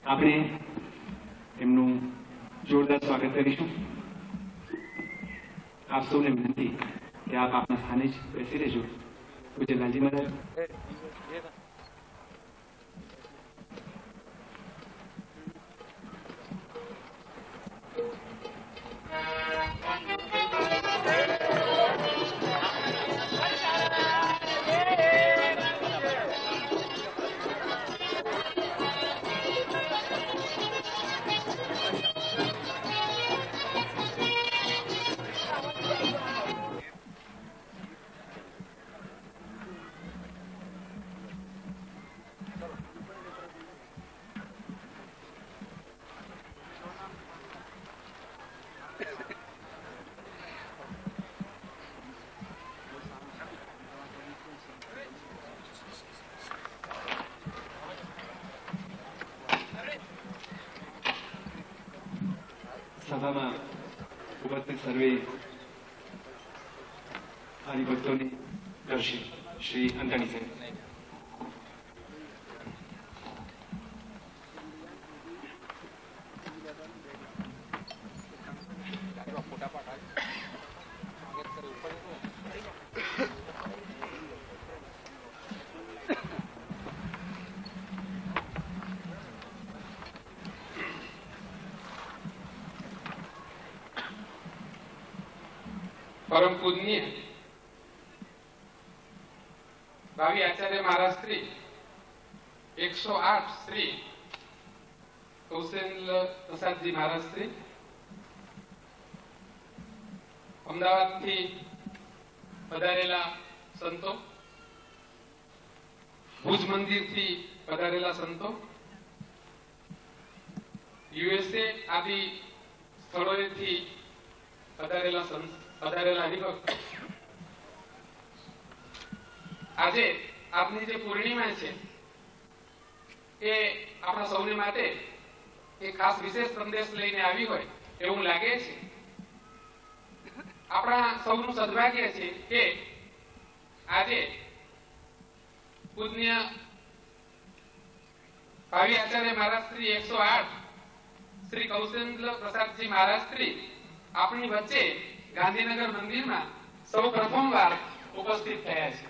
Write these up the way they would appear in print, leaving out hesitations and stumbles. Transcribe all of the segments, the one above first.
આપણે એમનું જોરદાર સ્વાગત કરીશું। આપ સૌને વિનંતી કે આપ આપના સ્થાને જ બેસી રહેજો। પૂજ્ય લાલજી મહારાજ। સભામાં ઉપસ્થિત સર્વે હરિભક્તોને દર્શી શ્રી અંતાણી સાહેબ। परम पूजनीय भावी आचार्य महाराज श्री 108 श्री कौशेन्द्र प्रसाद जी महाराज श्री अमदावाद थी पधारेला संतो, भुज मंदिर थी पधारेला संतो, USA आदि स्थलोए थी पधारेला हरिभक्त। આજે આપની જે પૂર્ણિમા છે એ આપણા સૌને માટે એક ખાસ વિશેષ સંદેશ લઈને આવી હોય એવું લાગે છે। આપણા સૌનું સદભાગ્ય છે કે આજે પૂજ્ય ભાવી આચાર્ય મહારાજ શ્રી 108 શ્રી કૌશેન્દ્ર પ્રસાદજી મહારાજ શ્રી આપણી વચ્ચે ગાંધીનગર મંદિરમાં સૌ પ્રથમવાર ઉપસ્થિત થયા છે।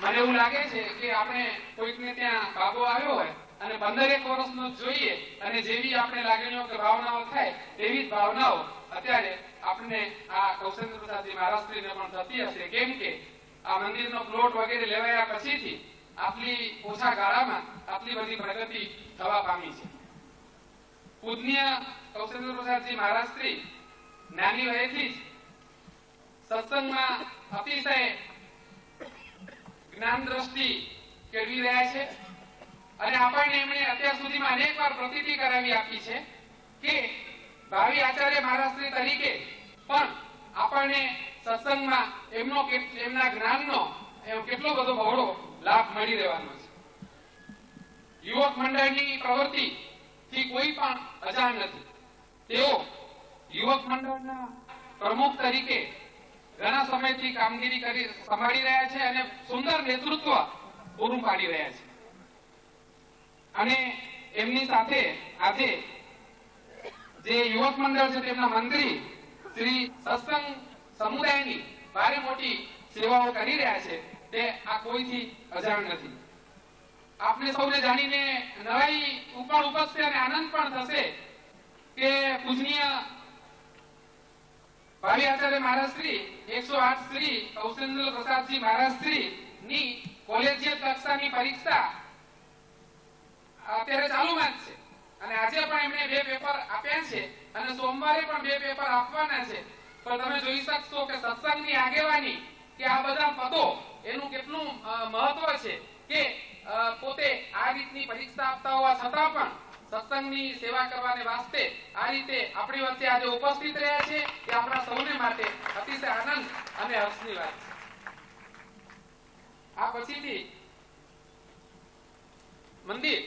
મને એવું લાગે છે કે આપણે કોઈકને ત્યાં બાબો આવ્યો હોય અને 15 વર્ષનો જોઈએ અને જેવી આપણે લાગણીઓ કે ભાવનાઓ થાય તેવી જ ભાવનાઓ અત્યારે આપણે આ કૌશેન્દ્ર પ્રસાદજી મહારાજશ્રીને પણ થતી હશે। કેમ કે આ મંદિરનો પ્લોટ વગેરે લેવાયા પછીથી આટલી ઓછા ગાળામાં આટલી બધી પ્રગતિ થવા પામી છે। પૂજ્ય કૌશેન્દ્ર પ્રસાદજી મહારાજશ્રી નાની વયથી જ સત્સંગમાં અતિશય જ્ઞાન દ્રષ્ટિ કેળવી રહ્યા છે અને આપણને એમણે અત્યાર સુધીમાં અનેક વાર પ્રતીતિ કરાવી આપી છે કે ભાવી આચાર્ય મહારાજશ્રી તરીકે પણ આપણને સત્સંગમાં એમના જ્ઞાનનો કેટલો બધો બહોળો લાભ મળી રહેવાનો છે। યુવક મંડળની પ્રવૃત્તિ થી કોઈ પણ અજાણ નથી। તેઓ યુવક મંડળના પ્રમુખ તરીકે ઘણા સમયથી કામગીરી કરી સંભાળી રહ્યા છે અને સુંદર નેતૃત્વ પૂરું પાડી રહ્યા છે। અને એમની સાથે આજે જે યુવક મંડળ છે તેમના મંત્રી શ્રી સત્સંગ સમુદાયની ભારે મોટી સેવાઓ કરી રહ્યા છે તે આ કોઈથી અજાણ નથી। આપને સૌને જાણીને નવાઈ પણ ઉપજશે અને આનંદ પણ થશે કે પૂજનીય ભાવી આચાર્ય મહારાજશ્રી 108 શ્રી કૌશેન્દ્ર પ્રસાદજી મહારાજશ્રી ની કોલેજિયત કક્ષાની પરીક્ષા અત્યારે ચાલુમાં જ છે અને આજે પણ એમણે 2 પેપર આપ્યા છે અને સોમવારે પણ 2 પેપર આપવાના છે। પણ તમે જોઈ શકશો કે સત્સંગની આગેવાની કે આ બધા પદો એનું કેટલું મહત્વ છે કે પોતે આ રીતની પરીક્ષા આપતા હોવા છતાં પણ સત્સંગની સેવા કરવાને વાસ્તે આ રીતે આપણી વચ્ચે આજે ઉપસ્થિત રહ્યા છે એ આપણા સૌને માટે અતિશય આનંદ અને હર્ષની વાત છે। આ પછીથી મંદિર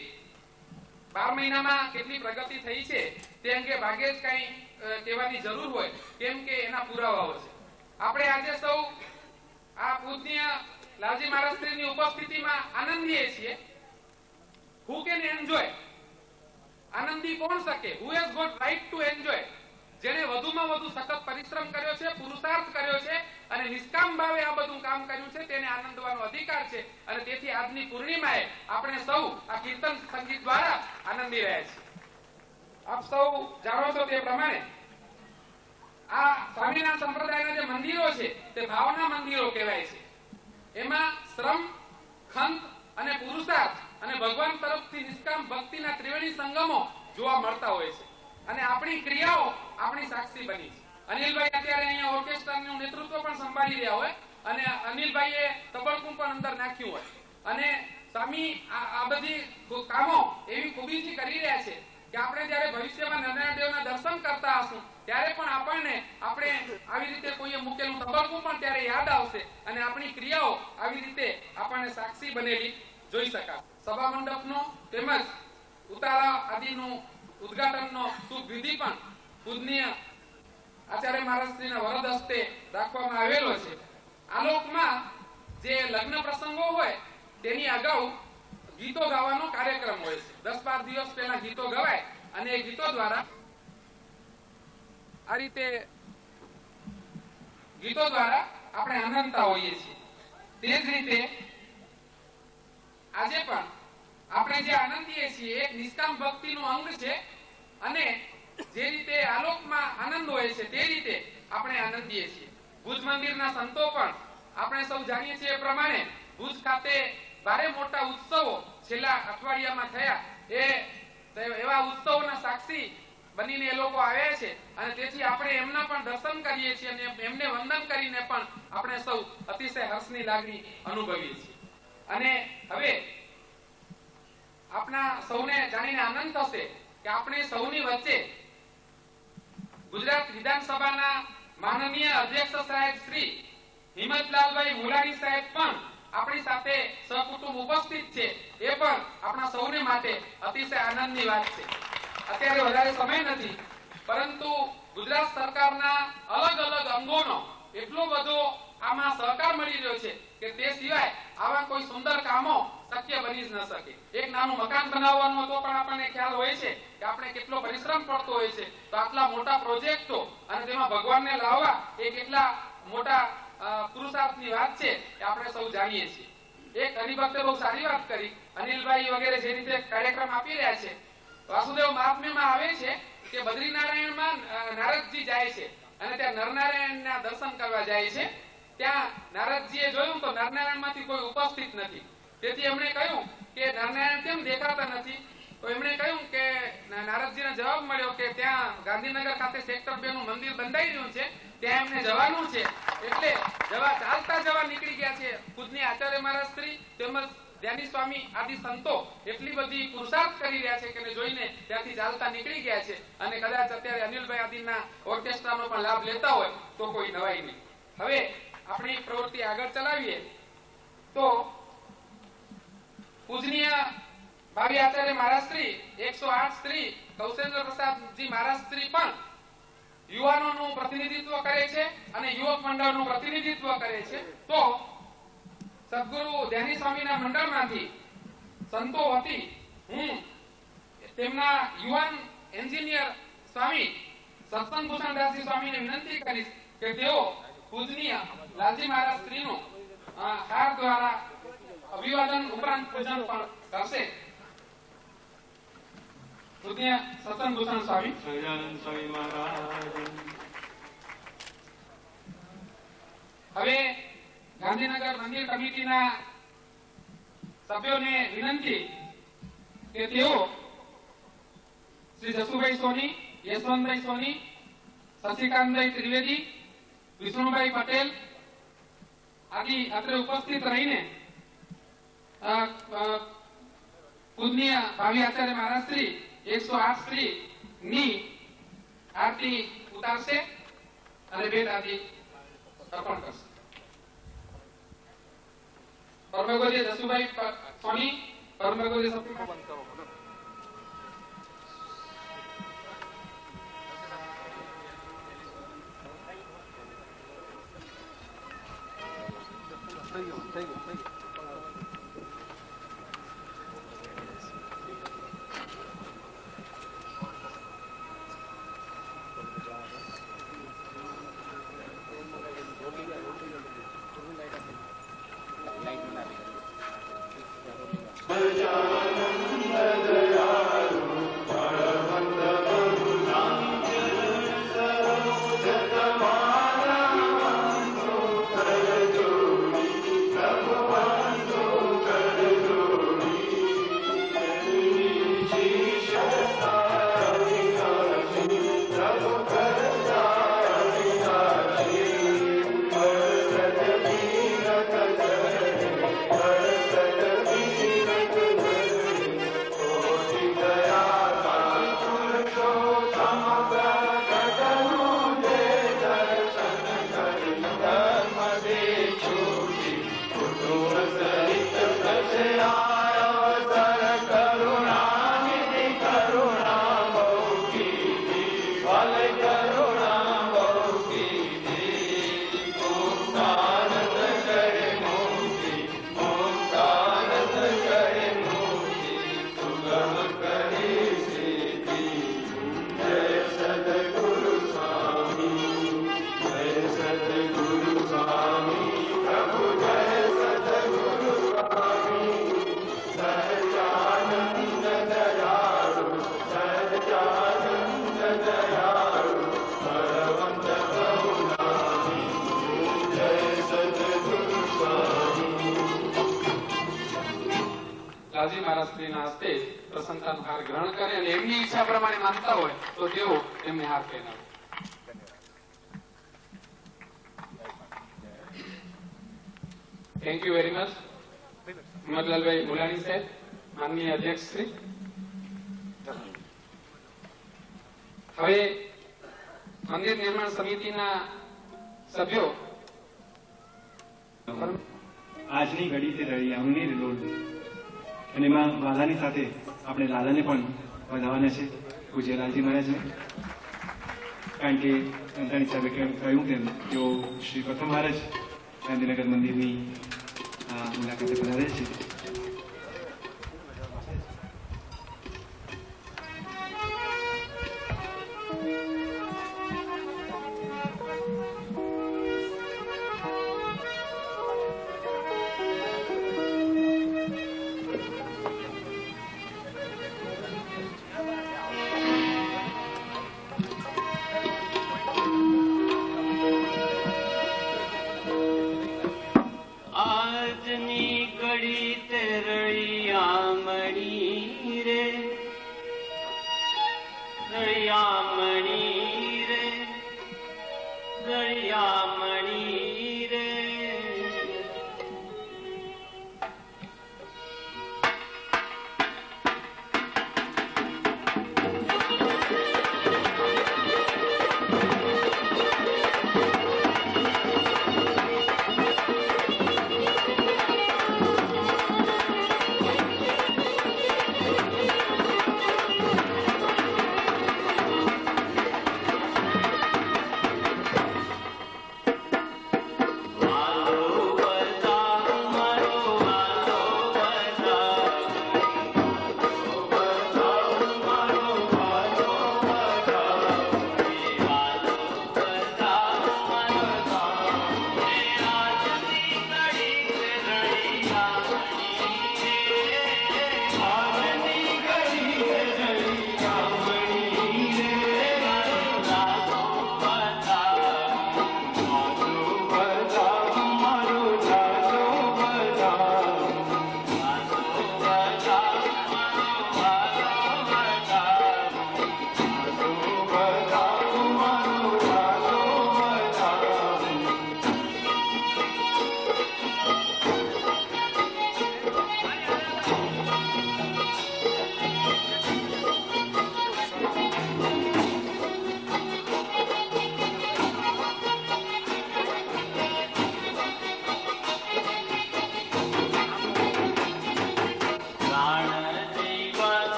12 મહિનામાં કેટલી પ્રગતિ થઈ છે તે અંગે ભાગે જ કઈ કહેવાની જરૂર હોય કેમ કે એના પુરાવાઓ છે। આપણે આજે સૌ આ પૂજ્ય લાલજી મહારાજ શ્રીની ઉપસ્થિતિમાં આનંદીએ છીએ. Who can enjoy? આનંદી કોણ શકે? Who has got right to enjoy? જેને વધુમાં વધુ સખત પરિશ્રમ કર્યો છે, પુરુષાર્થ કર્યો છે અને નિષ્કામ ભાવે આ બધું કામ કર્યું છે, તેને આનંદવાનો અધિકાર છે. અને તેથી આજની પૂર્ણિમાએ આપણે સૌ આ કીર્તન સંગીત દ્વારા આનંદી રહ્યા છીએ. આપ સૌ જાણો છો તે પ્રમાણે આ સ્વામિનારાયણ સંપ્રદાયના જે મંદિરો છે તે ભાવના મંદિરો કહેવાય છે. એમાં શ્રમ, ખંત અને પુરુષાર્થ અને ભગવાન તરફથી નિષ્કામ ભક્તિના ત્રિવેણી સંગમો જોવા મળતા હોય છે. અને આપણી ક્રિયાઓ આપણી સાક્ષી બની છે. અનિલભાઈ અત્યારે અહીંયા ઓર્કેસ્ટ્રાનું નેતૃત્વ પણ સંભાળી રહ્યા હોય અને અનિલભાઈએ તબલકું પણ અંદર નાખ્યું હોય અને સ્વામી આ બધી કામો એવી ખૂબીથી કરી રહ્યા છે કે આપણે જ્યારે ભવિષ્યમાં નારાયણ દેવના દર્શન કરતા હશું ત્યારે પણ આપણે આવી રીતે કોઈએ મૂકેલું તબલકું પણ ત્યારે યાદ આવશે અને આપણી ક્રિયાઓ આવી રીતે આપણને સાક્ષી બનેલી જોઈ શકાય. સભા મંડપનો તેમજ ઉતારા આદિનું ઉદ્ઘાટનનો શુભ વિધિ પણ પૂજનીય આચાર્ય મહારાજશ્રીના વરદ હસ્તે રાખવામાં આવેલો છે. આલોકમાં જે લગ્ન પ્રસંગો હોય તેની અગાઉ ગીતો ગાવાનો કાર્યક્રમ હોય છે. 10-12 દિવસ પહેલા ગીતો ગવાય અને એ ગીતો દ્વારા આ રીતે ગીતો દ્વારા આપણે આનંદતા હોઈએ છીએ. તે જ રીતે આજે પણ આપણે જે આનંદીએ છીએ એક નિષ્કામ ભક્તિનું અંગ છે અને જે રીતે આલોકમાં આનંદ હોય છે તે રીતે આપણે આનંદીએ છીએ. ભુજ મંદિરના સંતો પણ આપણે સૌ જાણીએ છીએ એ પ્રમાણે ભુજ ખાતે ભારે મોટા ઉત્સવો છેલ્લા અઠવાડિયામાં થયા. એવા ઉત્સવોના સાક્ષી બનીને એ લોકો આવ્યા છે અને તેથી આપણે એમના પણ દર્શન કરીએ છીએ અને એમને વંદન કરીને પણ આપણે સૌ અતિશય હર્ષની લાગણી અનુભવીએ છીએ. અને હવે આપણા સૌને જાણીને આનંદ થશે કે આપણે સૌની વચ્ચે ગુજરાત વિધાનસભાના માનનીય અધ્યક્ષ સાહેબ શ્રી હિંમતલાલભાઈ મુલાણી સાહેબ પણ આપણી સાથે સહકુટુંબ ઉપસ્થિત છે. એ પણ આપણા સૌને માટે અતિશય આનંદની વાત છે. અત્યારે વધારે સમય નથી પરંતુ ગુજરાત સરકારના અલગ અલગ અંગોનો એટલો બધો આમાં સહકાર મળી રહ્યો છે કે તે સિવાય આવા કોઈ સુંદર કામો શક્ય બની જ ન શકે. એક નાનું મકાન બનાવવાનું તો પણ આપણને ખ્યાલ હોય છે કે આપણે કેટલો પરિશ્રમ પડતો હોય છે. તો આટલા મોટા પ્રોજેક્ટો અને તેમાં ભગવાનને લાવવા એ કેટલા મોટા પુરુષાર્થની વાત છે એ આપણે સૌ જાણીએ છીએ. એક હરિભક્તે બહુ સારી વાત કરી. અનિલભાઈ વગેરે જે રીતે કાર્યક્રમ આપી રહ્યા છે વાસુદેવ મહાત્મ્યમાં આવે છે કે બદ્રીનારાયણમાં નારદજી જાય છે અને ત્યાં નરનારાયણના દર્શન કરવા જાય છે. ત્યાં નારદજીએ જોયું તો નરનારાયણમાંથી કોઈ ઉપસ્થિત નથી. તેથી એમણે કહ્યું કે નરનારાયણ કેમ દેખાતા નથી? તો એમણે કહ્યું કે નારદજીને જવાબ મળ્યો કે ત્યાં ગાંધીનગર ખાતે સેક્ટર 2 નું મંદિર બંધાઈ રહ્યું છે, ત્યાં એમને જવાનું છે એટલે ચાલતા જવા નીકળી ગયા છે. ખુદની આચાર્ય મહારાજ શ્રી તેમજ ધ્યાની સ્વામી આદિ સંતો એટલી બધી પુરુષાર્થ કરી રહ્યા છે કે જોઈને ત્યાંથી ચાલતા નીકળી ગયા છે અને કદાચ અત્યારે અનિલભાઈ આદિના ઓર્કેસ્ટ્રાનો પણ લાભ લેતા હોય તો કોઈ નવાઈ નહીં. હવે આપણી પ્રવૃત્તિ આગળ ચલાવીએ તો પૂજનીય ભાવી આચાર્ય મહારાજ શ્રી 108 શ્રી કૌશેન્દ્ર પ્રસાદજી મહારાજ શ્રી પણ યુવાનોનું પ્રતિનિધિત્વ કરે છે અને યુવક મંડળનું પ્રતિનિધિત્વ કરે છે. તો સદગુરુ ધ્યાની સ્વામીના મંડળમાંથી સંતો વતી હું તેમના યુવાન એન્જિનિયર સ્વામી સત્સંગ ભૂષણદાસજી સ્વામીને વિનંતી કરીશ કે તેઓ પૂજનીય લાલજી મહારાજ શ્રીનું હાર દ્વારા અભિવાદન ઉપરાંત પૂજન પણ કરશે. પૂજ્ય સત્સંગ ભૂષણ સ્વામી સહજાનંદ સ્વામી મહારાજ. હવે ગાંધીનગર મંદિર કમિટીના સભ્યોને વિનંતી કે તેઓ શ્રી જસુભાઈ સોની, યશવંતભાઈ સોની, શશિકાંતભાઈ ત્રિવેદી, વિષ્ણુભાઈ પટેલ આદિ અત્રે ઉપસ્થિત રહીને પૂજનીય ભાવી આચાર્ય મહારાજ શ્રી 108 શ્રી ની આરતી ઉતારશે અને ભેટ આદિ અર્પણ કરશે. પરમગોજી જસુભાઈ સોની, પરમગોજી લાલજી મહારાજશ્રીના હસ્તે પ્રસન્નતાનો હાર ગ્રહણ કરે અને એમની ઈચ્છા પ્રમાણે માનતા હોય તો તેઓ એમને હાર પહેરાવે. Thank you very much Himmatlalbhai Mulani સાહેબ, માનનીય અધ્યક્ષ શ્રી. હવે મંદિર નિર્માણ સમિતિના સભ્યો આજની ઘડી તે રહી અમને રોલ અને એમાં વાલાની સાથે આપણે લાલાને પણ વધાવવાના છે, પૂજ્ય લાલજી મહારાજને. કારણ કે સંતાણી સાહેબે કહ્યું તેમ તેઓ શ્રી પ્રથમ મહારાજ ગાંધીનગર મંદિરની મુલાકાતે પધારે છે. આજની ઘડી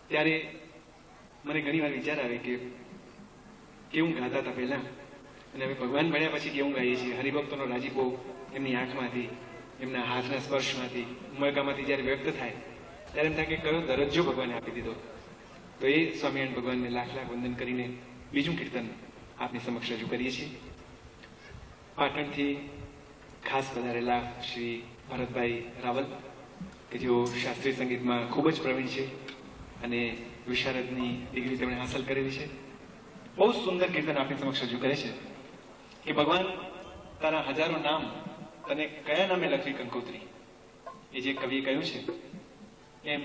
ત્યારે મને ઘણી વાર વિચાર આવે કે કેવું ગાતા હતા પહેલા અને હવે ભગવાન ભણ્યા પછી કેવું ગાઈએ છીએ. હરિભક્તોનો રાજીપો એમની આંખમાંથી, એમના હાથના સ્પર્શમાંથી, ઉમળકામાંથી જ્યારે વ્યક્ત થાય ત્યારે એમ થાય કે કયો દરજ્જો ભગવાને આપી દીધો. તો એ સ્વામિનારાયણ ભગવાનને લાખ લાખ વંદન કરીને બીજું કીર્તન આપની સમક્ષ રજૂ કરીએ છીએ. પાટણથી ખાસ પધારેલા શ્રી ભરતભાઈ રાવલ કે જેઓ શાસ્ત્રીય સંગીતમાં ખૂબ જ પ્રવીણ છે અને વિશારદની ડિગ્રી તેમણે હાંસલ કરેલી છે. બહુ સુંદર કીર્તન આપણી સમક્ષ રજૂ કરે છે કે ભગવાન તારા હજારો નામ તને કયા નામે લખવી કંકોત્રી. એ જે કવિએ કહ્યું છે એમ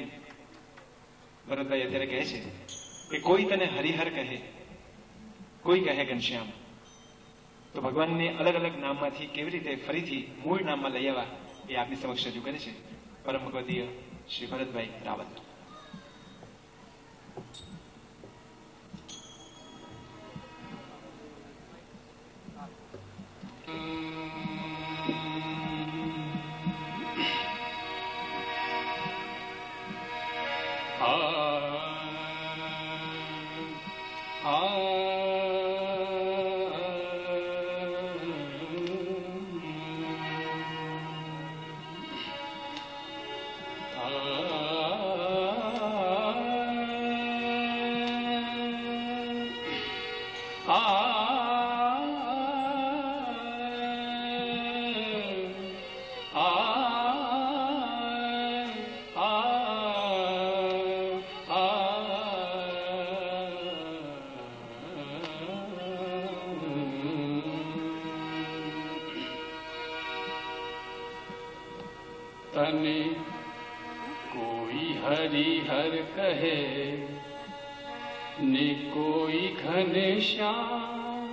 ભરતભાઈ અત્યારે કહે છે કે કોઈ તને હરિહર કહે, કોઈ કહે ઘનશ્યામ. તો ભગવાનને અલગ અલગ નામમાંથી કેવી રીતે ફરીથી મૂળ નામમાં લઈ આવવા એ આપની સમક્ષ રજૂ કરે છે પરમ ભગવદીય શ્રી ભરતભાઈ રાવલ. तने कोई हरिहर कहे ने कोई घनश्याम,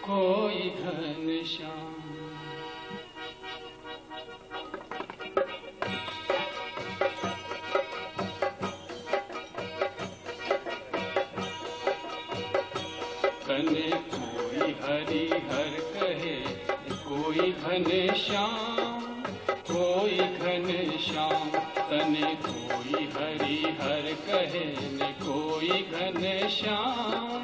कोई घनश्याम. तने कोई हरिहर कहे कोई घनश्याम, कोई घनश्याम. तने कोई हरि हर कहे ने कोई घनश्याम